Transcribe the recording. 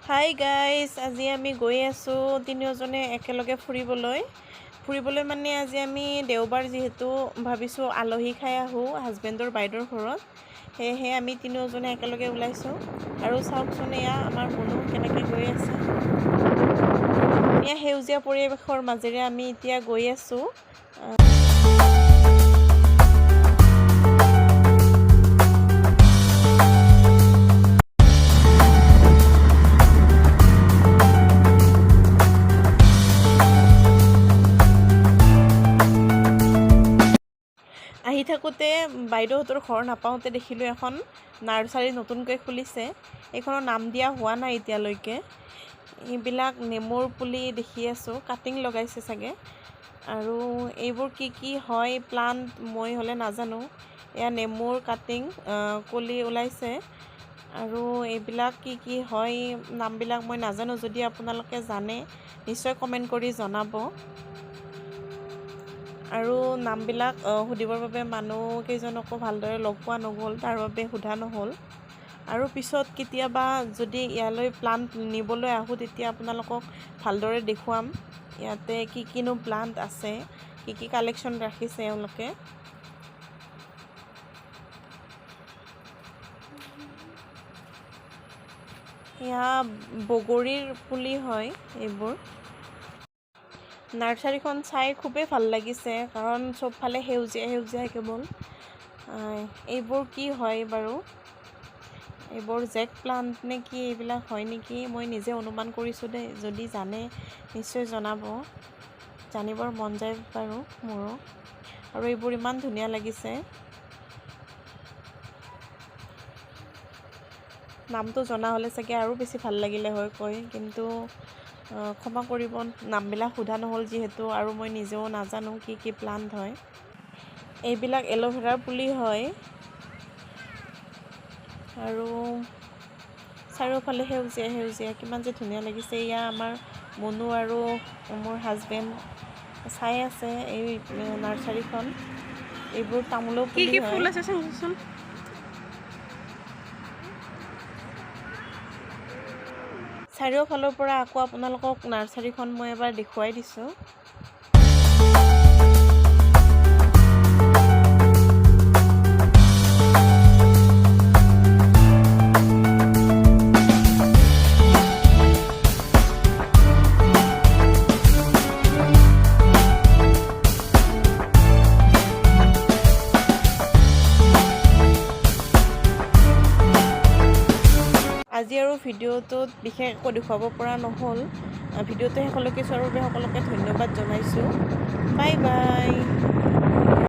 Hi guys, আজি আমি গৈ আছোঁ তিনিওজনে একেলগে ফুৰিবলৈ মানে আজি আমি দেওবাৰ যিহেতু ভাবিছোঁ আলহী খাই আহোঁ হাজবেণ্ডৰ বাইদেউৰ ঘৰত। সেয়েহে আমি তিনিওজনে একেলগে ওলাইছোঁ। আৰু চাওকচোন এয়া আমাৰ মনো কেনেকৈ গৈ আছে। এয়া সেউজীয়া পৰিৱেশৰ মাজেৰে আমি এতিয়া গৈ আছোঁ। আহি থাকোঁতে বাইদেউহঁতৰ ঘৰ নাপাওঁতে দেখিলোঁ এখন নাৰ্চাৰী নতুনকৈ খুলিছে। এইখনৰ নাম দিয়া হোৱা নাই এতিয়ালৈকে। এইবিলাক নেমুৰ পুলি দেখি আছোঁ, কাটিং লগাইছে চাগে। আৰু এইবোৰ কি হয় প্লান্ট মই হ'লে নাজানো। এয়া নেমুৰ কাটিং কলি ওলাইছে। আৰু এইবিলাক কি হয় নামবিলাক মই নাজানো। যদি আপোনালোকে জানে নিশ্চয় কমেণ্ট কৰি জনাব। আৰু নামবিলাক সুধিবৰ বাবে মানুহকেইজনকো ভালদৰে লগ পোৱা নগ'ল, তাৰ বাবে সোধা নহ'ল। আৰু পিছত কেতিয়াবা যদি ইয়ালৈ প্লান্ট নিবলৈ আহোঁ তেতিয়া আপোনালোকক ভালদৰে দেখুৱাম ইয়াতে কিনো প্লান্ট আছে, কি কালেকশ্যন ৰাখিছে এওঁলোকে। এয়া বগৰীৰ পুলি হয় এইবোৰ। নাৰ্চাৰীখন চাই খুবেই ভাল লাগিছে, কাৰণ চবফালে সেউজীয়া কেৱল। এইবোৰ কি হয় বাৰু, এইবোৰ জেক প্লান্ট নে কি এইবিলাক হয় নেকি, মই নিজে অনুমান কৰিছোঁ দেই। যদি জানে নিশ্চয় জনাব, জানিবৰ মন যায় বাৰু মোৰো। আৰু এইবোৰ ইমান ধুনীয়া লাগিছে। নামটো জনা হ'লে চাগে আৰু বেছি ভাল লাগিলে হয় কৈ, কিন্তু ক্ষমা কৰিব, নামবিলাক সোধা নহ'ল যিহেতু, আৰু মই নিজেও নাজানো কি প্লান্ট হয়। এইবিলাক এল'ভেৰাৰ পুলি হয়। আৰু চাৰিওফালে সেউজীয়া কিমান যে ধুনীয়া লাগিছে। এয়া আমাৰ মনু আৰু মোৰ হাজবেণ্ড চাই আছে এই নাৰ্চাৰীখন। এইবোৰ তামোলৰ পুলি হয়। ফুল আছে চাওকচোন। চাৰিওফালৰ পৰা আকৌ আপোনালোকক নাৰ্চাৰীখন মই এবাৰ দেখুৱাই দিছোঁ। আজি আৰু ভিডিঅ'টোত বিশেষ একো দেখুৱাব পৰা নহ'ল। ভিডিঅ'টো শেষলৈকে চোৱাৰ বাবে সকলোকে ধন্যবাদ জনাইছোঁ। Bye bye.